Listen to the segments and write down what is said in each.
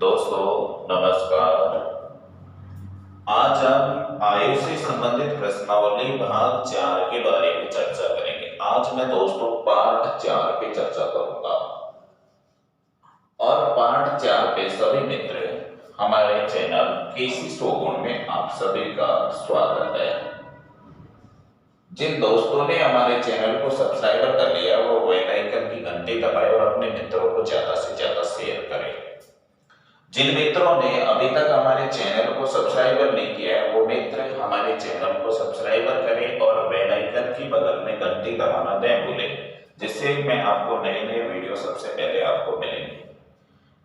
दोस्तों नमस्कार। आज हम आयु से संबंधित प्रश्नावली भाग 4 के बारे में चर्चा करेंगे। आज मैं दोस्तों पार्ट 4 पे चर्चा करूंगा और पार्ट 4 पे सभी मित्र हमारे चैनल केसी शोगुन में आप सभी का स्वागत है। जिन दोस्तों ने हमारे चैनल को सब्सक्राइब कर लिया वो बेल आइकन की घंटी दबाएं और अपने मित्रों को ज्यादा से ज्यादा शेयर करें। जिन मित्रों ने अभी तक हमारे चैनल को सब्सक्राइब नहीं किया है वो मित्र हमारे चैनल को सब्सक्राइब करें और बेल आइकन की बगल में घंटी दबाना न भूलें, जिससे मैं आपको नए नए वीडियो सबसे पहले आपको मिलेंगे।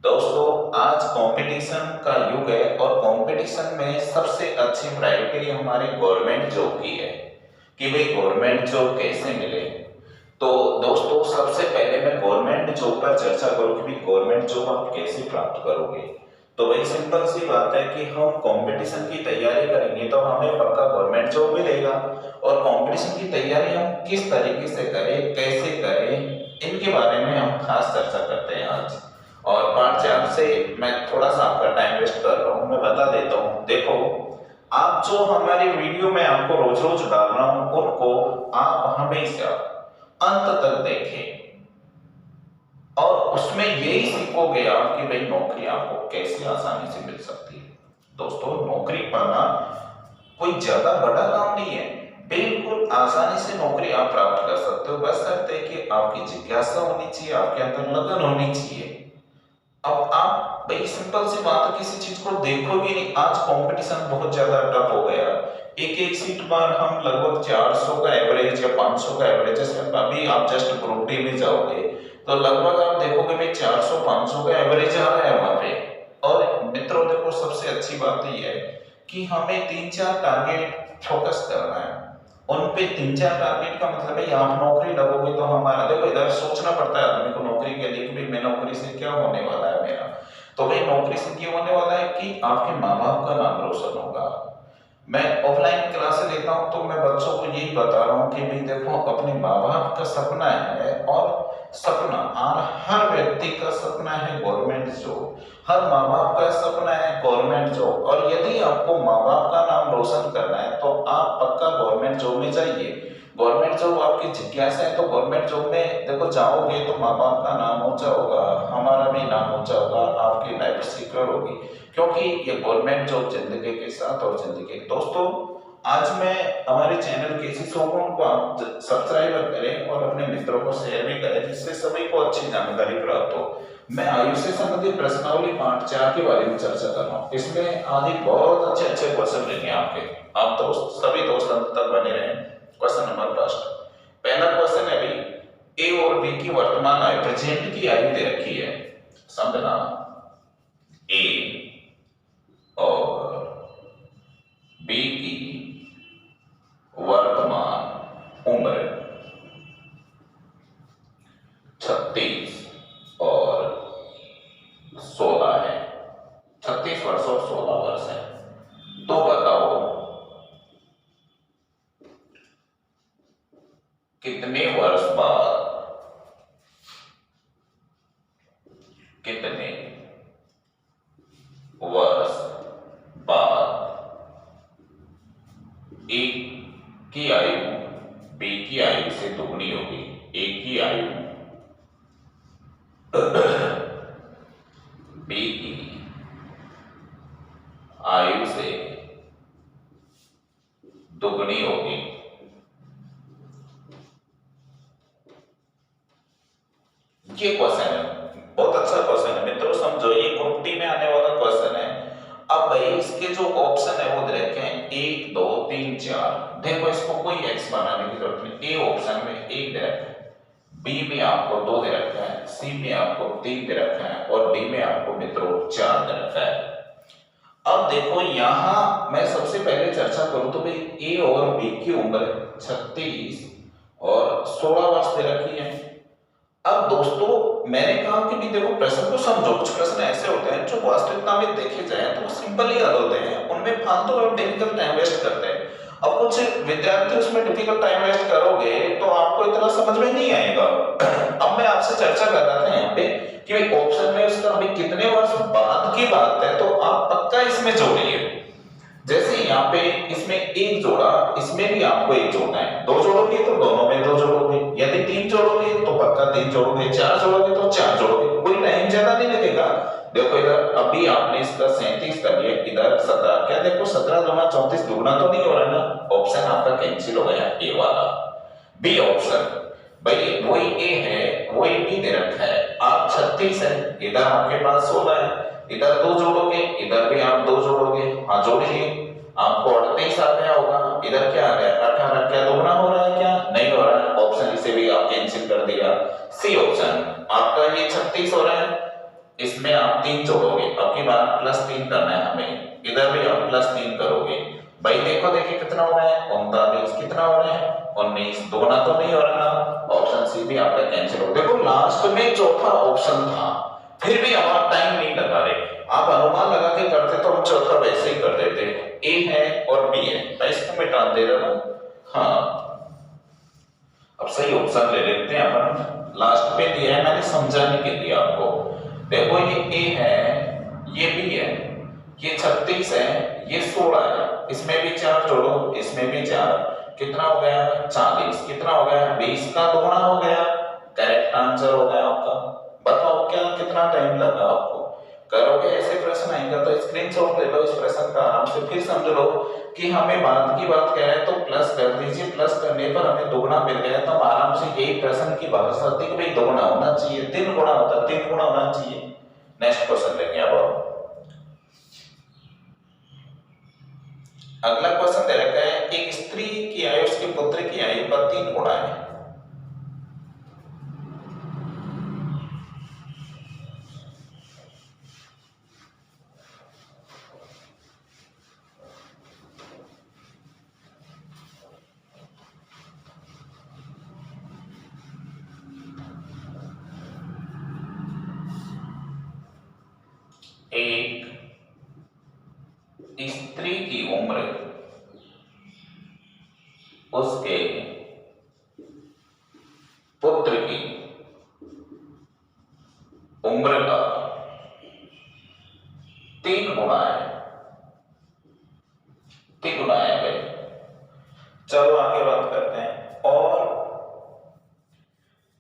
दोस्तों आज कंपटीशन का युग है और कंपटीशन में सबसे अच्छी वैरायटी हमारी गवर्नमेंट जॉब की है कि भाई गवर्नमेंट जॉब कैसे मिले। तो दोस्तों सबसे पहले मैं गवर्नमेंट जॉब पर चर्चा करूं कि गवर्नमेंट जॉब आप कैसे प्राप्त करोगे। तो वही सिंपल सी बात है कि हम कंपटीशन की तैयारी करेंगे तो हमें पक्का गवर्नमेंट जॉब मिलेगा। और कंपटीशन की तैयारी हम किस तरीके से करें, कैसे करें, इनके बारे में हम खास चर्चा करते हैं आज। और पार्ट 4 से मैं थोड़ा सा आपका टाइम वेस्ट कर रहा हूँ, मैं बता देता हूँ। देखो आप जो हमारी वीडियो में आपको रोज रोज डाल रहा हूँ उनको आप हमेशा अंत तक देखें और उसमें यही सीखोगे आप कि भाई नौकरी आपको कैसे आसानी से मिल सकती है। दोस्तों नौकरी पाना कोई ज्यादा बड़ा काम नहीं है, बिल्कुल आसानी से नौकरी आप प्राप्त कर सकते हो, बस शर्त है कि आपकी जिज्ञासा होनी चाहिए, आपके अंदर लगन होनी चाहिए। अब आप भाई सिंपल सी बात है, किसी चीज को देखोगे नहीं। आज कंपटीशन बहुत ज्यादा टफ हो गया, एक एक सीट पर हम लगभग 400 का एवरेज या 500 का एवरेज है। अभी आप जस्ट ग्रुप डी में जाओगे तो लगभग आप देखोगे भाई 400-500 का एवरेज आ रहा है वहां पे। और मित्रों देखो सबसे अच्छी बात यह है कि हमें 3-4 टारगेट फोकस करना है, उन पे 3-4 टारगेट का मतलब है आप नौकरी लगोगे तो हमारा देखो इधर सोचना पड़ता है आदमी को नौकरी के लिए कि भाई मैं नौकरी से क्या होने वाला है मेरा। तो भाई नौकरी से क्या होने वाला है कि आपके माँ बाप का नाम रोशन होगा। मैं ऑफलाइन क्लासेस लेता हूं तो मैं बच्चों को यही बता रहा हूं कि भाई देखो अपने माँ बाप का सपना है और सपना और हर व्यक्ति का सपना है गवर्नमेंट जॉब, हर माँ बाप का सपना है गवर्नमेंट जॉब। और यदि आपको माँ बाप का नाम रोशन करना है तो आप पक्का गवर्नमेंट जॉब में जाइए। गवर्नमेंट जॉब आपकी जिज्ञासा है तो गवर्नमेंट जॉब में देखो जाओगे तो माँ बाप का नाम ऊंचा होगा, हमारा भी नाम ऊंचा होगा, आपकी लाइफ सिक्योर होगी, क्योंकि ये गवर्नमेंट जॉब जिंदगी के साथ और जिंदगी। दोस्तों आज मैं हमारे चैनल केसी शोगुन को आप सब्सक्राइब करें और अपने मित्रों को शेयर भी करें, जिससे सभी को अच्छी जानकारी प्राप्त हो। मैं आयु से संबंधित प्रश्नावली पार्ट 4 के बारे में चर्चा कर रहा हूँ। इसमें आदि बहुत अच्छे अच्छे क्वेश्चन लेंगे आपके, आप दोस्त सभी दोस्त अंत तक बने रहें। क्वेश्चन नंबर फर्स्ट, पहला क्वेश्चन है भाई ए और बी की वर्तमान आयु प्रेजेंट की आयु दे रखी है। समझना ए और बी की वर्तमान उम्र 36 और 16 है। 36 वर्ष और 16 वर्ष है। तो बताओ कितने वर्ष बाद एक की आयु बी की आयु से दुगनी होगी। एक की आयु बी की आयु से दुगनी होगी। ये क्वेश्चन है, बहुत अच्छा क्वेश्चन है मित्रों, समझो ये ग्रुप डी में आने वाला क्वेश्चन है। अब भाई इसके जो ऑप्शन है वो दे रखे हैं 1 2 3 4। देखो इसको कोई एक्स बनाने की जरूरत नहीं। ए ऑप्शन में 1 दे रखा है, बी में आपको 2 दे रखा है, सी में आपको 3 दे रखा है और डी में आपको मित्रों 4 दे रखा है। अब देखो यहां मैं सबसे पहले चर्चा करूं तो भाई ए और बी की उम्र 36 और 16 वर्ष दे रखी है। अब दोस्तों मैंने कहा कि भी देखो प्रश्न को समझो, कुछ प्रश्न ऐसे होते हैं जो वास्तविकता में देखे जाए तो वो सिंपल ही हल होते हैं, उनमें फालतू और डिफिकल्ट टाइम वेस्ट करते हैं। अब कुछ विद्यार्थी उसमें डिफिकल्ट टाइम वेस्ट करोगे तो आपको इतना समझ में नहीं आएगा। अब मैं आपसे चर्चा कर रहा था यहाँ पे कि भाई ऑप्शन में उसका अभी कितने वर्ष बाद की बात है, तो आप पक्का इसमें जोड़िए। जैसे यहाँ पे इसमें एक जोड़ा, इसमें भी आपको एक जोड़ना है। दो जोड़ोगे तो दोनों में दो जोड़ोगे, यदि तीन जोड़ोगे तो पक्का तीन जोड़ोगे, चार जोड़ोगे तो चार जोड़ोगे, कोई टाइम ज्यादा नहीं लगेगा। देखो इधर अभी आपने इसका 37 कर लिया, इधर 17, क्या देखो 17 दूना 34, दुगना तो नहीं हो रहा ना, ऑप्शन आपका कैंसिल हो गया ए वाला। बी ऑप्शन, भाई वही ए है वही बी दे रखा है, आप 36 है, इधर आपके पास 16 है, इधर दो जोड़ोगे, इधर भी आप दो जोड़ोगे, हाँ जोड़िए, आपको 38 आ गया होगा, इधर क्या आ गया 18, क्या दोगुना हो रहा है, क्या नहीं हो रहा है, ऑप्शन इसे भी आप कैंसिल कर दिया। सी ऑप्शन आपका ये 36 हो रहा है, इसमें आप 3 जोड़ोगे, अब की बार +3 करना है हमें, इधर भी आप +3 करोगे, भाई देखो देखिए कितना हो रहा है 39, कितना हो रहा है 19, दोगुना तो नहीं हो रहा ना, ऑप्शन सी भी आपका कैंसिल हो। देखो लास्ट में चौथा ऑप्शन था, फिर भी हम टाइम नहीं लगा रहे, आप अनुमान लगा के करते तो हम चौथा वैसे ही कर देते। ए है और बी है, मैं इसको मिटा दे रहा हूं, हाँ अब सही ऑप्शन ले लेते हैं अपन, लास्ट पे दिया है मैंने समझाने के लिए आपको। देखो ये ए है, ये बी है, ये 36 है, ये 16 है, इसमें भी 4 जोड़ो, इसमें भी 4, कितना हो गया 40, कितना हो गया 20 का दोगुना हो गया, करेक्ट आंसर हो गया आपका। बताओ क्या कितना टाइम लगा आपको, करोगे ऐसे प्रश्न आएगा तो स्क्रीनशॉट ले लो इस प्रश्न का, आराम से फिर समझ लो कि हमें बाद की बात कह रहे हैं तो प्लस कर दीजिए, प्लस करने पर हमें दोगुना मिल गया तो हम आराम से यही प्रश्न की भाषा होती कि भाई दोगुना होना चाहिए, 3 गुना होता 3 गुना होना चाहिए। नेक्स्ट क्वेश्चन लेंगे अब। अगला क्वेश्चन दे रखा है, एक स्त्री की आयु उसके पुत्र की आयु का 3 गुना है। एक स्त्री की उम्र उसके पुत्र की उम्र का 3 गुना है, 3 गुना है भाई। चलो आगे बात करते हैं। और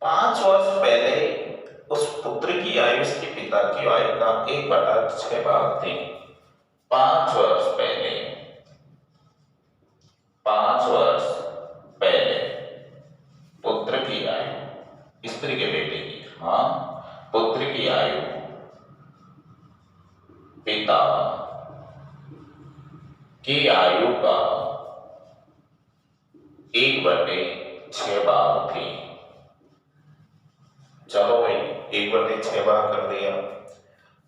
5 वर्ष पहले उस पुत्र की आयु उसके पिता की आयु का 1/6 भाग थी। 5 वर्ष पहले, 5 वर्ष पहले पुत्र की आयु, स्त्री के बेटे की, हाँ पुत्र की आयु पिता की आयु का 1/6 भाग थी। चलो भाई 1/6 भाग कर दिया।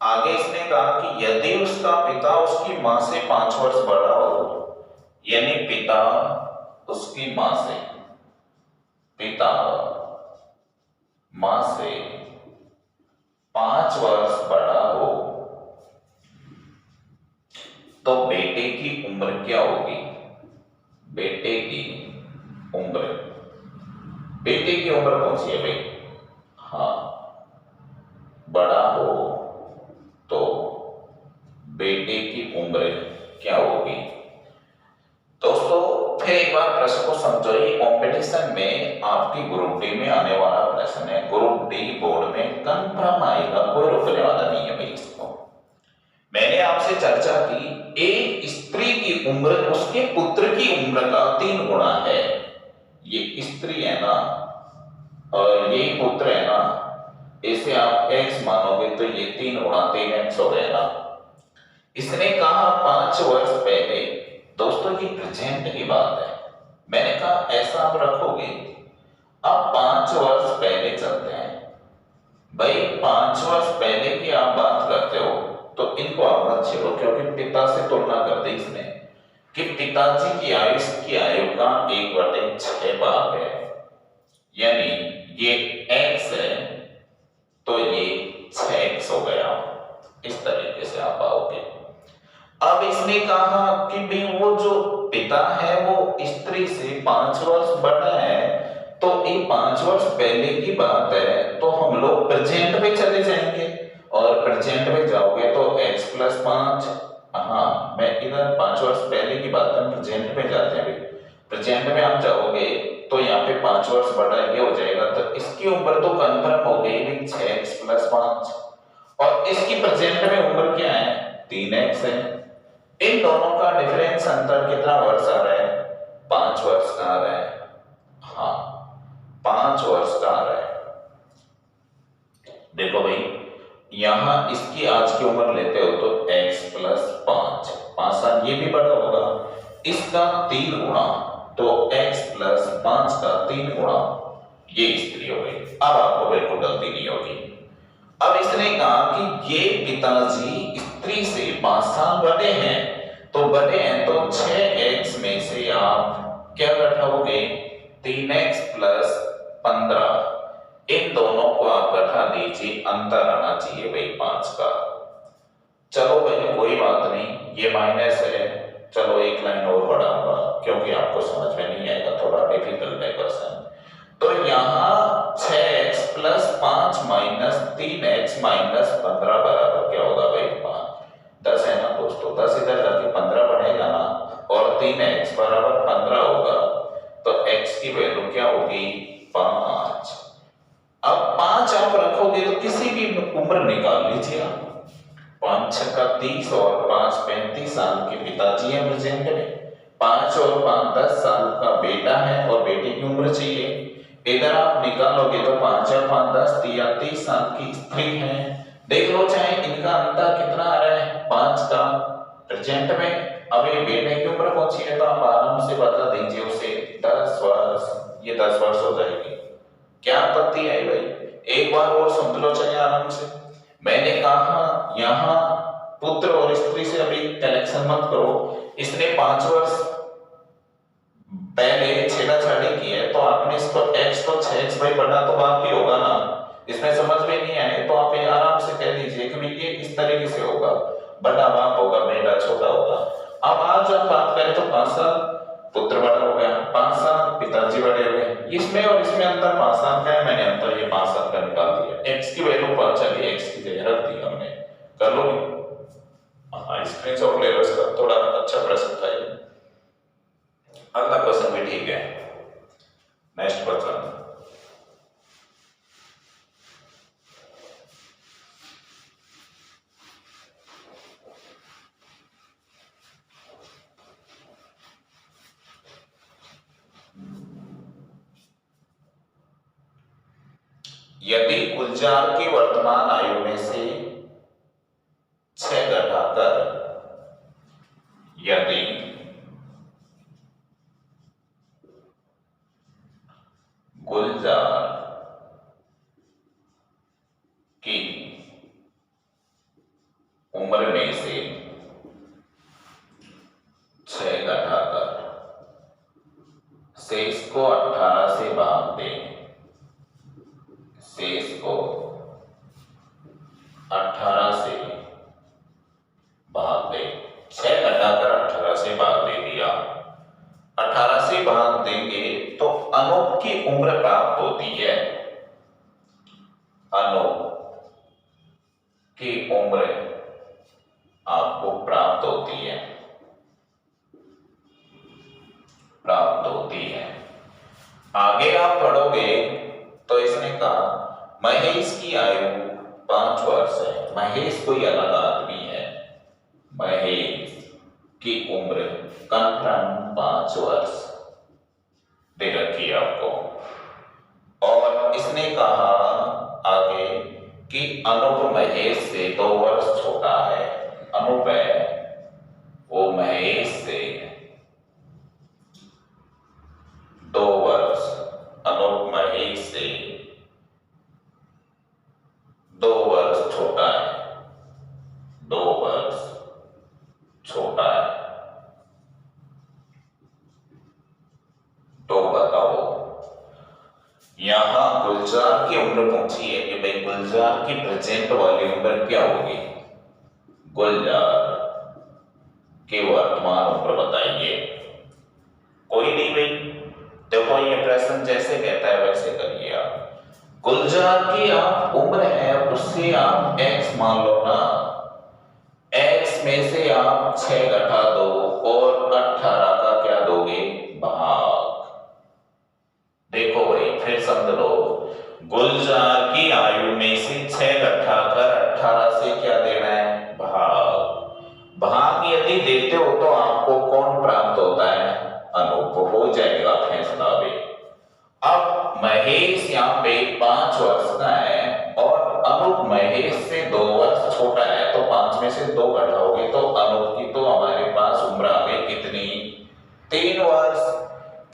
आगे इसने कहा कि यदि उसका पिता उसकी मां से 5 वर्ष बड़ा हो, यानी पिता उसकी मां से, पिता मां से 5 वर्ष बड़ा हो, तो बेटे की उम्र क्या होगी, बेटे की उम्र, बेटे की उम्र कौन सी है भाई, हाँ बड़ा हो तो बेटे की उम्र क्या होगी। दोस्तों फिर एक बार प्रश्न को समझो, ये कंपटीशन में आपकी ग्रुप डी में आने वाला प्रश्न है, ग्रुप डी बोर्ड में कंफर्म आएगा, कोई रोकने वाला नहीं है भाई इसको। मैंने आपसे चर्चा की एक स्त्री की उम्र उसके पुत्र की उम्र का 3 गुना है, ये स्त्री है ना और ये पुत्र है ना, इसे आप x मानोगे तो ये 3 गुना 3x हो गया ना। इसने कहा 5 वर्ष पहले, दोस्तों ये प्रेजेंट की बात है, मैंने कहा ऐसा आप रखोगे। अब 5 वर्ष पहले चलते हैं भाई, 5 वर्ष पहले की आप बात करते हो तो इनको आप मत छेड़ो, क्योंकि पिता से तुलना कर दी इसने कि पिताजी की आयु की आयु का 1/6 भाग है, यानी ये x है तो ये 6x हो गया। इस तरीके से आप आओगे। अब इसने कहा कि भाई वो जो पिता है वो स्त्री से 5 वर्ष बड़ा है, तो ये 5 वर्ष पहले की बात है, तो हम लोग प्रेजेंट में चले जाएंगे और प्रेजेंट में जाओगे तो x प्लस 5, हाँ मैं इधर 5 वर्ष पहले की बात है, प्रेजेंट में जाते हैं। प्रेजेंट में आप जाओगे तो यहाँ पे 5 वर्ष बड़ा ये हो जाएगा, तो इसकी उम्र तो कंफर्म हो गई 6x प्लस 5, और इसकी प्रेजेंट में उम्र क्या है 3x है। इन दोनों का डिफरेंस अंतर कितना वर्ष आ रहा है 5 वर्ष का आ रहा है, हाँ 5 वर्ष का आ रहा है। देखो भाई यहां इसकी आज की उम्र लेते हो तो x प्लस 5 साल, ये भी बड़ा होगा, इसका 3 गुना तो x प्लस 5 का 3 गुना, ये स्त्री हो गई। अब आपको बिल्कुल गलती नहीं होगी। अब इसने कहा कि ये पिताजी स्त्री से 5 साल बड़े हैं, तो बड़े हैं तो 6x में से आप क्या घटाओगे 3x प्लस 15, इन दोनों को आप घटा दीजिए, अंतर आना चाहिए भाई 5 का। चलो भाई कोई बात नहीं, ये माइनस है, चलो एक लाइन और बढ़ाऊंगा क्योंकि आपको समझ में नहीं आएगा, थोड़ा डिफिकल्ट है क्वेश्चन। तो यहाँ 6x plus 5 minus 3x minus 15 बराबर क्या होगा भाई 10 है ना दोस्तों, 10 इधर जाके 15 बनेगा ना, और 3x बराबर 15 होगा, तो x की वैल्यू क्या होगी 5। अब 5 आप रखोगे तो किसी भी उम्र निकाल लीजिए आप, 5 छक्का 30 और 5 35 साल के पिताजी हैं प्रेजेंट में, 5 और 5 10 साल का बेटा है और बेटे की उम्र चाहिए। इधर आप निकालोगे तो 5 और 5 10 30 साल की स्त्री है। देख लो चाहे इनका अंतर कितना आ रहा है 5 का प्रेजेंट में। अब ये बेटे की उम्र पहुंची है तो आप आराम से बता दीजिए उसे 10 वर्ष, ये 10 वर्ष हो जाएगी। क्या आपत्ति है भाई, एक बार और सुन लो चाहे आराम से। मैंने कहा यहाँ पुत्र और स्त्री से अभी कलेक्शन मत करो, इसने 5 वर्ष पहले छेड़ाछाड़ी की है, तो आपने इसको x तो 6x भाई बड़ा तो बाप ही होगा ना, इसमें समझ में नहीं आए तो आप ये आराम से कह दीजिए कि ये इस तरीके से होगा, बड़ा बाप होगा बेटा छोटा होगा। अब आज हम बात करें तो 5 साल पुत्र बड़ा हो गया, 5 साल पिताजी बड़े हो गए, इसमें और इसमें अंतर 5 साल का है, मैंने अंतर ये 5 साल का निकाल दिया, x की वैल्यू पता चली, x की जगह रख दी हमने। कर लो हाँ स्क्रीनशॉट ले लो इसका, थोड़ा अच्छा प्रश्न था ये। अगला क्वेश्चन भी ठीक है, नेक्स्ट क्वेश्चन। यदि गुलजार की वर्तमान आयु में से 6 घटाकर, यदि गुलजार की उम्र में से 6 घटाकर शेष को 18 से भाग दें, शेष को 18 से भाग दे, 6 घटाकर 18 से भाग दे दिया, 18 से भाग देंगे तो अनूप की उम्र प्राप्त होती है, अनूप की उम्र आपको प्राप्त होती है, प्राप्त होती है। आगे आप पढ़ोगे तो इसने कहा महेश की आयु 5 वर्ष है, महेश कोई अलग आदमी है, महेश की उम्र कंफर्म 5 वर्ष दे रखी है आपको। और इसने कहा आगे कि अनूप महेश से 2 वर्ष छोटा है, अनूप है वो महेश से 2 वर्ष, अनूप महेश से 2 वर्ष छोटा है, 2 वर्ष छोटा है। तो बताओ यहां गुलजार की उम्र पहुंची है कि भाई गुलजार की प्रेजेंट वाली उम्र क्या होगी, गुलजार की वर्तमान उम्र बताइए। कोई नहीं भाई, देखो ये प्रश्न जैसे कहता है वैसे करिए आप। गुलजार की आप उम्र है उससे आप x मान लो ना, x में से आप 6 घटा दो और 18 का क्या दोगे, भाग। देखो भाई फिर समझ लो, गुलजार की आयु में से 6 घटाकर 18 से क्या देना है, भाग। भाग यदि देते हो तो आपको कौन प्राप्त होता है, अनूप। हो जाएगा फैसला भी। अब महेश यहाँ पे 5 वर्ष का है और अनूप महेश से 2 वर्ष छोटा है, तो 5 में से 2 घटाओगे तो अनूप की तो हमारे पास उम्र आ गई कितनी, 3 वर्ष।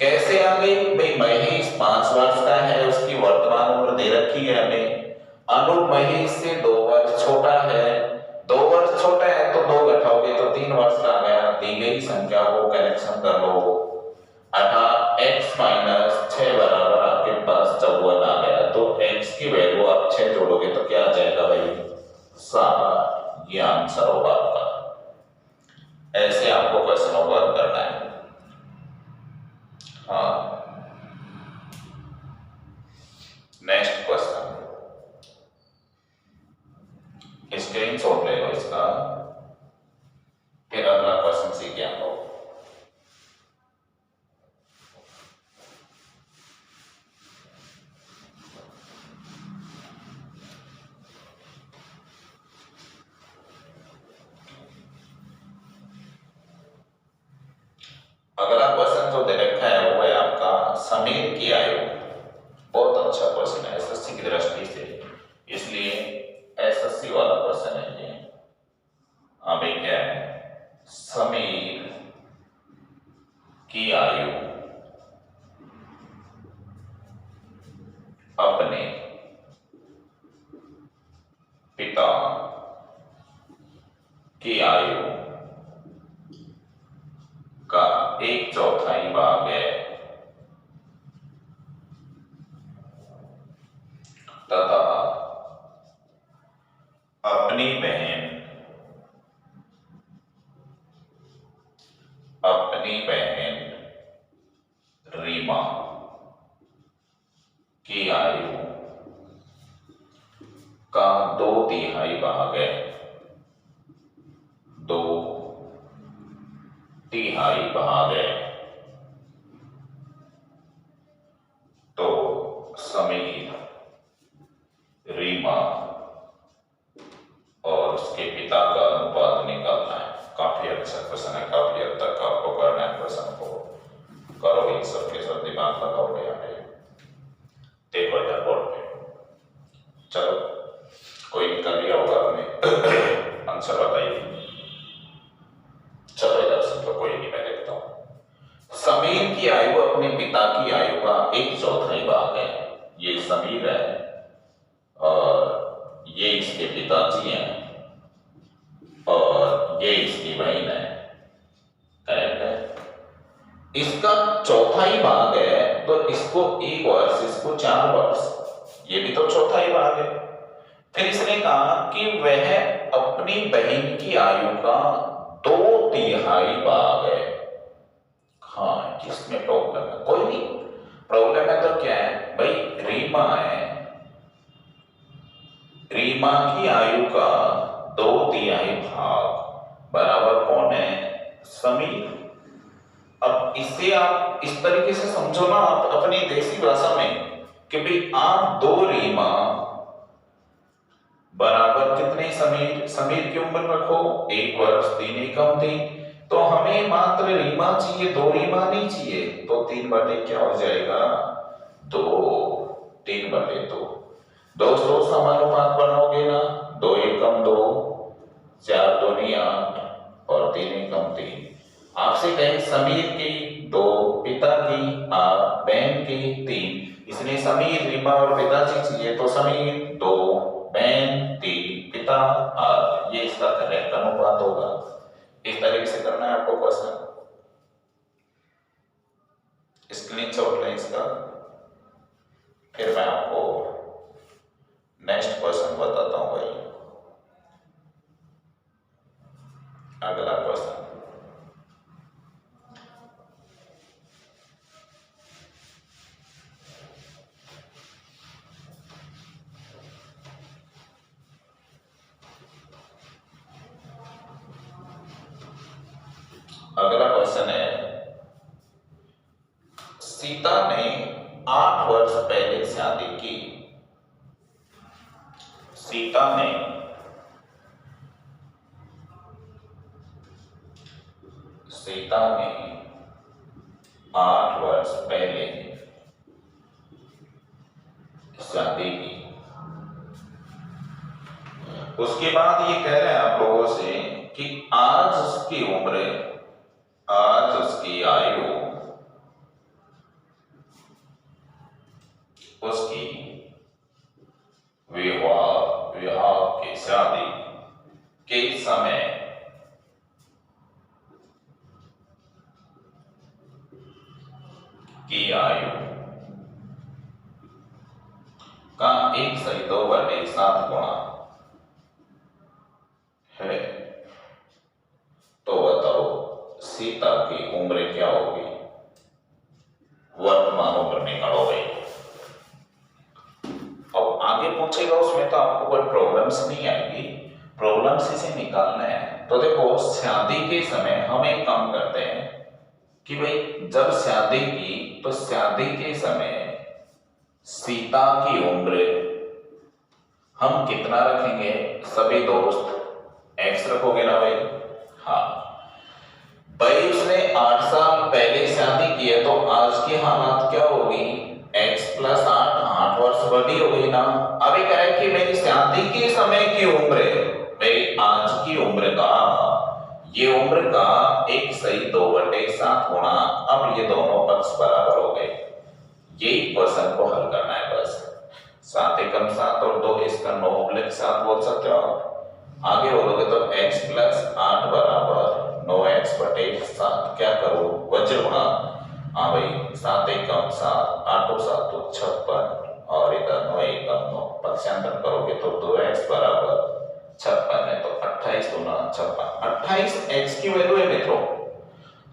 कैसे आ गई भाई, महेश 5 वर्ष का है, उसकी वर्तमान उम्र दे रखी है हमें, अनूप महेश से 2 वर्ष छोटा है, 2 वर्ष छोटा है तो 2 घटाओगे तो 3 वर्ष का आ गया। दी गई संख्या को करेक्शन कर लो, अर्थात x माइनस 6 बराबर आपके पास 54 आ गया। तो x की वैल्यू आप 6 जोड़ोगे तो क्या आ जाएगा भाई, 7। ये आंसर होगा आपका। ऐसे आपको क्वेश्चनों को हल करना है। हाँ, नेक्स्ट क्वेश्चन, स्क्रीनशॉट ले लो इसका, फिर अगला क्वेश्चन सीखे हम लोग। अगला क्वेश्चन जो दे रखा है वो है आपका समीर की आयु। बहुत अच्छा क्वेश्चन है एसएससी की दृष्टि से, इसलिए एसएससी वाला क्वेश्चन है ये। अभी क्या है, समीर की आयु अपने पिता की आयु का 1/4 भाग है तथा अपनी बहन रीमा की आयु का 2/3 भाग है, 2/3 भाग है। तो समीर, रीमा और उसके पिता का अनुपात निकालना है। काफी अच्छा क्वेश्चन है, काफी हद तक आपको करना है क्वेश्चन को। करो इन सबके सब दिमाग लगाओगे यहाँ पे। देखो इधर बोर्ड पे, चलो कोई निकल लिया होगा आपने आंसर बताइए। चलो इधर से तो कोई नहीं, मैं देखता हूं। समीर की आयु अपने पिता की आयु का 1/4 भाग है। ये समीर है और ये इसके पिताजी हैं और ये इसकी बहन है, करेक्ट है। इसका 1/4 भाग है तो इसको 1 वर्ष, इसको 4 वर्ष, ये भी तो 1/4 भाग है। फिर इसने कहा कि वह अपनी बहन की आयु का 2/3 भाग है। हाँ, किसमें प्रॉब्लम है, कोई नहीं प्रॉब्लम है तो क्या है भाई, रीमा है, रीमा की आयु का 2/3 भाग बराबर कौन है, समीर। अब इसे आप इस तरीके से समझो ना, आप अपनी देसी भाषा में कि भाई आप 2 रीमा बराबर कितने समीर, समीर की उम्र रखो 1 वर्ष, 3 एकम 3, तो हमें मात्र रीमा चाहिए, 2 रीमा नहीं चाहिए। तो 3/, क्या हो जाएगा 2, 3/2। दोस्तों समानुपात बनाओगे ना, 2 एकम 2, 4 दूनी 8 और 3 एकम 3। आपसे कहें समीर की 2, पिता की 8, बहन की 3, इसलिए समीर, रीमा और पिताजी चाहिए, तो समीर 2, बहन 3, पिता 8। ये इसका करेक्ट अनुपात होगा। इस तरीके से करना है आपको क्वेश्चन। स्क्रीनशॉट लें इसका, फिर मैं आपको नेक्स्ट क्वेश्चन बताता हूं भाई। अगला क्वेश्चन, अगला क्वेश्चन है, सीता ने 8 वर्ष पहले शादी की। सीता ने 8 वर्ष पहले शादी की। उसके बाद ये कह रहे हैं आप लोगों से कि आज उसकी आयु उसकी विवाह की शादी के समय की आयु का 1/2 गुणा है। तो बताओ सीता की उम्र क्या होगी? वर्तमान उम्र निकालो भाई। अब आगे पूछेगा उसमें तो आपको कोई प्रॉब्लम्स नहीं आएगी, प्रॉब्लम्स इसे निकालना है। तो देखो शादी के समय हम एक काम करते हैं कि भाई जब शादी की तो शादी के समय सीता की उम्र हम कितना रखेंगे? सभी दोस्त x रखोगे ना भाई? हाँ भाई, उसने 8 साल पहले शादी की है तो आज की हालत क्या होगी? x + 8 वर्ष बड़ी हो गई ना। अभी कह रहे कि मेरी शादी के समय की उम्र मेरी आज की उम्र का, ये उम्र का 1/2/7 गुणा। अब ये दोनों पक्ष बराबर हो गए। ये क्वेश्चन को हल करना है बस। 7 एकम 7 और 2 इसका 9/7 बोल सकते हो आप। आगे बोलोगे तो x + 8 = 9x/7। क्या करो? वज्र गुणा। हाँ भाई, 7 एकम 7, 8 7 तो 56 और इधर 9 एकम 9। पक्षांतर करोगे तो 2x = 56 है, तो 28 गुना 56। 28x की वैल्यू है मित्रों।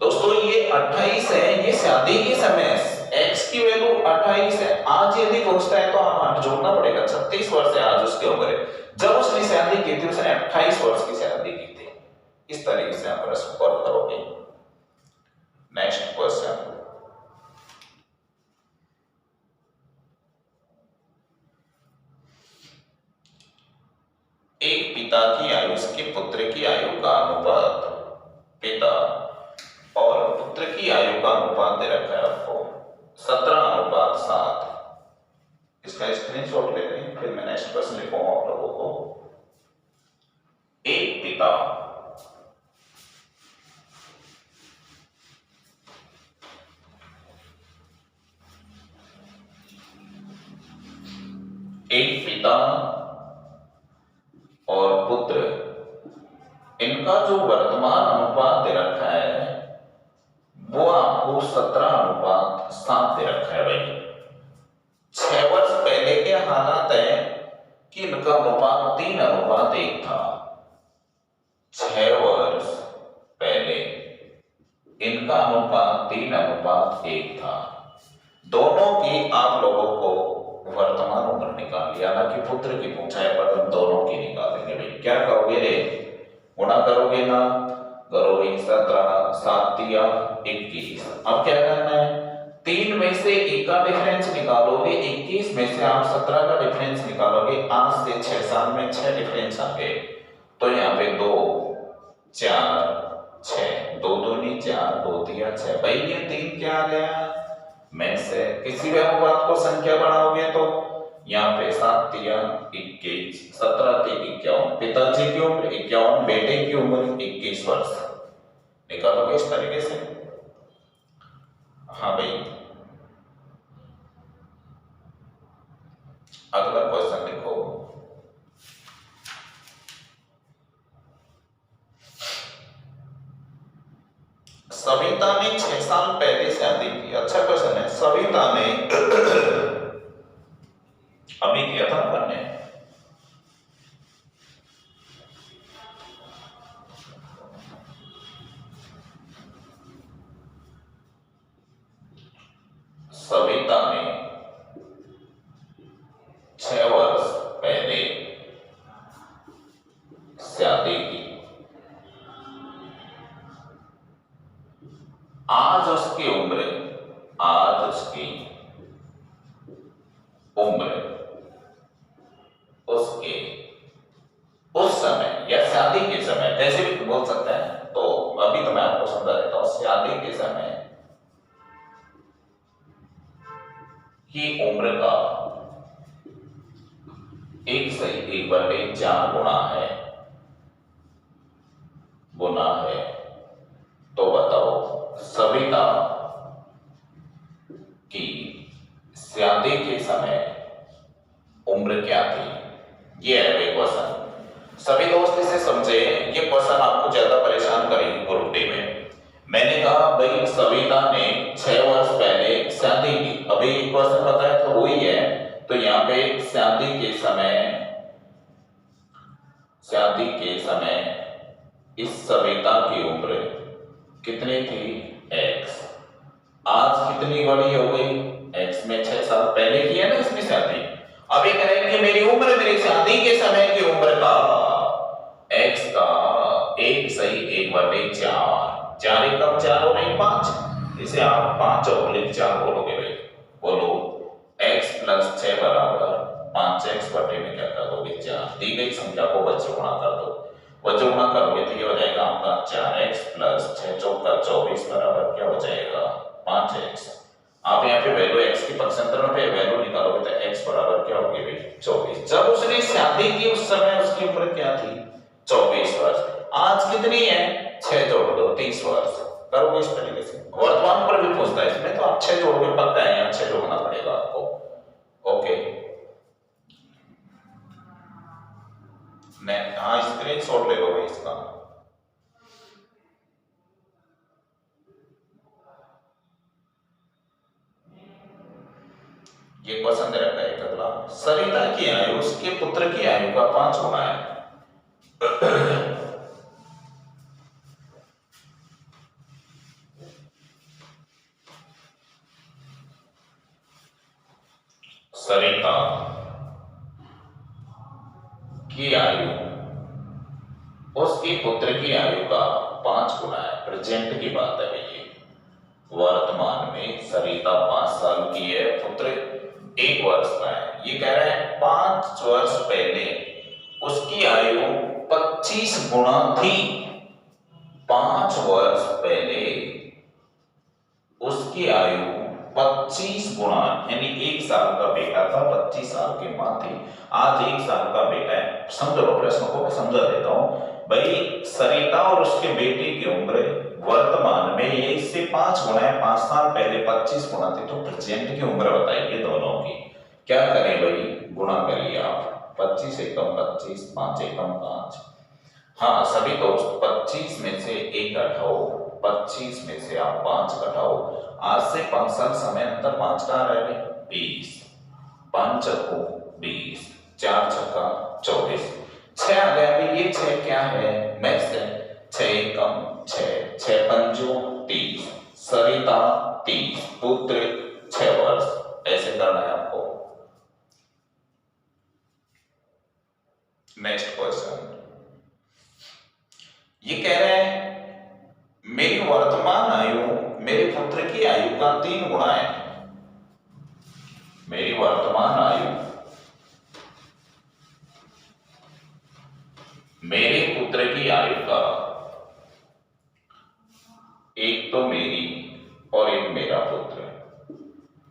दोस्तों ये 28 है, ये शादी के समय x की वैल्यू 28 है। आज यदि पूछता है तो हम 8 जोड़ना पड़ेगा। 36 वर्ष है आज उसकी उम्र। जब उसने शादी की थी उसने 28 वर्ष की शादी की थी। इस तरीके से आप प्रश्न सॉल्व करोगे। नेक्स्ट क्वेश्चन, एक पिता की आयु उसके पुत्र की आयु का अनुपात, पिता और पुत्र की आयु का अनुपात दे रखा है आपको 17:7। इसका स्क्रीनशॉट ले लें, फिर मैं नेक्स्ट क्वेश्चन लिखूंगा आप लोगों को। एक पिता और पुत्र, इनका जो वर्तमान अनुपात दे रखा है वो आपको 17:7 दे रखा है भाई। 6 वर्ष पहले के हालात है कि इनका अनुपात 3:1 था। 6 वर्ष पहले इनका अनुपात 3:1 था। दोनों की आप लोगों को वर्तमान उम्र निकाल लिया, ना कि पुत्र की पूछा है, पर हम दोनों की निकालेंगे भाई। क्या करोगे रे? गुणा करोगे ना? करोगे 17 7 या 21। अब क्या करना है? 3 में से 1 का डिफरेंस निकालोगे, 21 में से आप 17 का डिफरेंस निकालोगे। आज से 6 साल में 6 डिफरेंस आ गए। तो यहाँ पे 2 4 6, 2 दूनी 4, 2 तिया 6। भाई ये 3 क्या आ गया? में से किसी भी अनुपात को संख्या बढ़ाओगे तो यहाँ पे 7 तिया 21, 17 × 3 = 51। पिताजी की उम्र 51, बेटे की उम्र 21 वर्ष। निकालोगे इस तरीके से। हाँ भाई, अगला क्वेश्चन लिखो। सविता ने 6 साल पहले शादी की। अच्छा क्वेश्चन है। सविता ने अभी किया था ना बनने, सविता ने 6 वर्ष पहले शादी की। आज उसकी उम्र उसके उस समय या शादी के समय, कैसे भी बोल सकते हैं। तो अभी तो मैं आपको समझा देता हूं। शादी के समय की उम्र का 1/4 गुना है। तो बताओ सविता की शादी के समय उम्र क्या थी? ये है भाई क्वेश्चन। सभी दोस्त इसे समझे, ये क्वेश्चन आपको ज्यादा परेशान करेगी ग्रुप डी में। मैंने कहा भाई सविता ने 6 वर्ष पहले शादी की, अभी क्वेश्चन बताया तो वही है। तो यहाँ पे शादी के समय इस सविता की उम्र कितनी थी? x। आज कितनी बड़ी हो गई? x में 6 साल पहले की है ना इसमें शादी। अब ये करेंगे मेरी उम्र, मेरी शादी के समय की उम्र का x का 1/4। 4 एकम 4 और 1 5। इसे आप 5 और 4 बोलोगे भाई। बोलो x + 6 = 5x बटे में क्या कर दोगे? 4। दी गई संख्या को वज्र गुणा कर दो। वज्र गुणा करोगे तो ये हो जाएगा आपका 4x + 6 × 24 बराबर क्या हो जाएगा? 5x। आप यहाँ पे वैल्यू x की पक्षांतर में वैल्यू निकालोगे तो x बराबर क्या होगी भाई? 24। जब उसने शादी की उस समय उसकी उम्र क्या थी? 24 वर्ष। आज कितनी है? 6 जोड़ दो 30 वर्ष। करोगे इस तरीके से। वर्तमान पर भी पूछता है इसमें, तो आप 6 जोड़ोगे पक्का है, यहाँ 6 जोड़ना पड़ेगा आपको। ओके, हाँ स्क्रीनशॉट ले लो भाई इसका। ये क्वेश्चन दे रखा है अगला। सरिता की आयु उसके पुत्र की आयु का 5 गुना है। सरिता की आयु उसके पुत्र की आयु का 5 गुना है। प्रेजेंट की बात है भैया। वर्तमान में सरिता 5 साल की है, पुत्र 1 वर्ष का है। ये कह रहा है 5 वर्ष पहले उसकी आयु 25 गुना थी। 5 वर्ष पहले उसकी आयु 25 गुना, यानी 1 साल का बेटा था, 25 साल की मां थी, आज 1 साल का बेटा है। समझ लो प्रश्न को, मैं समझा देता हूं भाई। सरिता और उसके बेटे की उम्र वर्तमान में ये इससे 5 गुना है। 5 साल पहले 25 गुना थी। तो प्रेजेंट की उम्र बताइए दोनों की। क्या करें भाई? गुणा करिए आप। 25 एकम 25, 5 एकम 5। हाँ सभी दोस्त 25 में से 1 घटाओ, 25 में से आप 5 घटाओ। आज से 5 साल समय अंतर, 5 कहां रह गए? 20। 5 चक्कू 20, 4 छक्का 24, 6 आ गया। अभी ये 6 क्या है? मैथ्स है। 6 एकम 6, 6 पंजो 30, सरिता 30, पुत्र 6 वर्ष। ऐसे करना है आपको। नेक्स्ट क्वेश्चन ये कह रहे हैं मेरी वर्तमान आयु मेरे पुत्र की आयु का 3 गुना है। मेरी वर्तमान आयु मेरे पुत्र की आयु का, एक तो मेरी और एक मेरा पुत्र,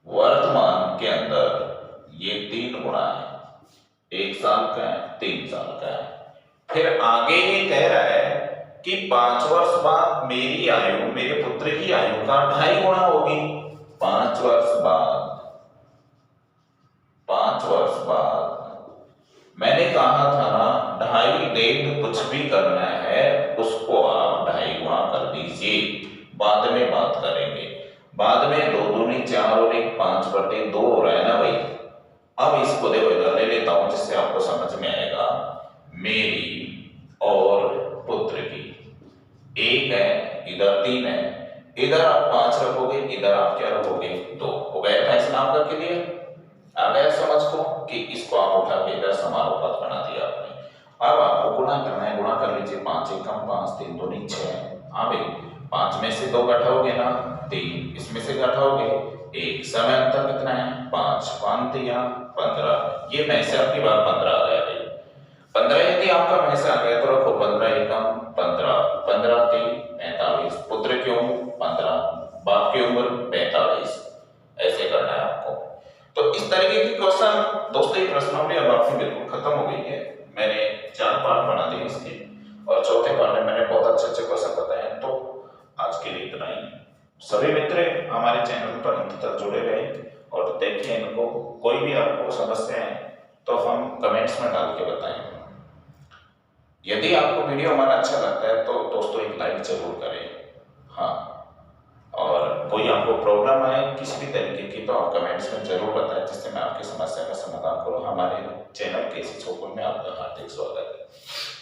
वर्तमान के अंदर ये 3 गुना है। 1 साल का है, 3 साल का है। फिर आगे ये कह रहा है कि 5 वर्ष बाद मेरी आयु मेरे पुत्र की आयु का 2.5 गुना होगी। 5 वर्ष बाद मैंने कहा था ना 2.5 डेढ़ कुछ भी करना है उसको आप 2.5 गुना कर दीजिए। बाद में बात करेंगे। बाद में 2 दूनी 4 और 1 5/2 हो रहा है ना भाई। अब इसको देखो इधर ले लेता हूं जिससे आपको समझ में आएगा। मेरी और पुत्र की, 1 है, इधर 3 है, इधर आप 5 रखोगे, इधर आप क्या रखोगे? 2। हो गया फैसला आपका क्लियर? आ गया समझ को कि इसको आप उठा के इधर समानुपात बना दिया आपने। अब आपको गुणा करना है। गुणा कर लीजिए। 5 एकम 5, 3 दूनी 6, हाँ भाई, 5 में से 2 घटाओगे ना 3, इसमें से घटाओगे 1, समय अंतर कितना है 5, 5 3 15, ये में से आपकी बात 15 आ गया भाई। 15 यदि आपका में से आ गया तो रखो 15 एकम 15, 15 3 45, पुत्र की उम्र 15, बाप की उम्र 45, ऐसे करना है आपको। तो इस तरीके की क्वेश्चन दोस्तों, ये प्रश्नावली अब आपकी बिल्कुल खत्म हो गई है। मैंने 4 पार्ट बना दिए इसके, और चौथे पार्ट में मैंने बहुत अच्छे क्वेश्चन बताए हैं। तो आज के लिए इतना ही। सभी मित्र हमारे चैनल पर अंत तक जुड़े रहे और देखिए इनको। कोई भी आपको समस्या है तो हम कमेंट्स में डाल के बताएं। यदि आपको वीडियो हमारा अच्छा लगता है तो दोस्तों एक लाइक जरूर करें। हाँ, और कोई आपको प्रॉब्लम आए किसी भी तरीके की तो आप कमेंट्स में जरूर बताएं, जिससे मैं आपकी समस्या का समाधान करूँ। हमारे चैनल केसी स्टोर में आपका हार्दिक स्वागत है।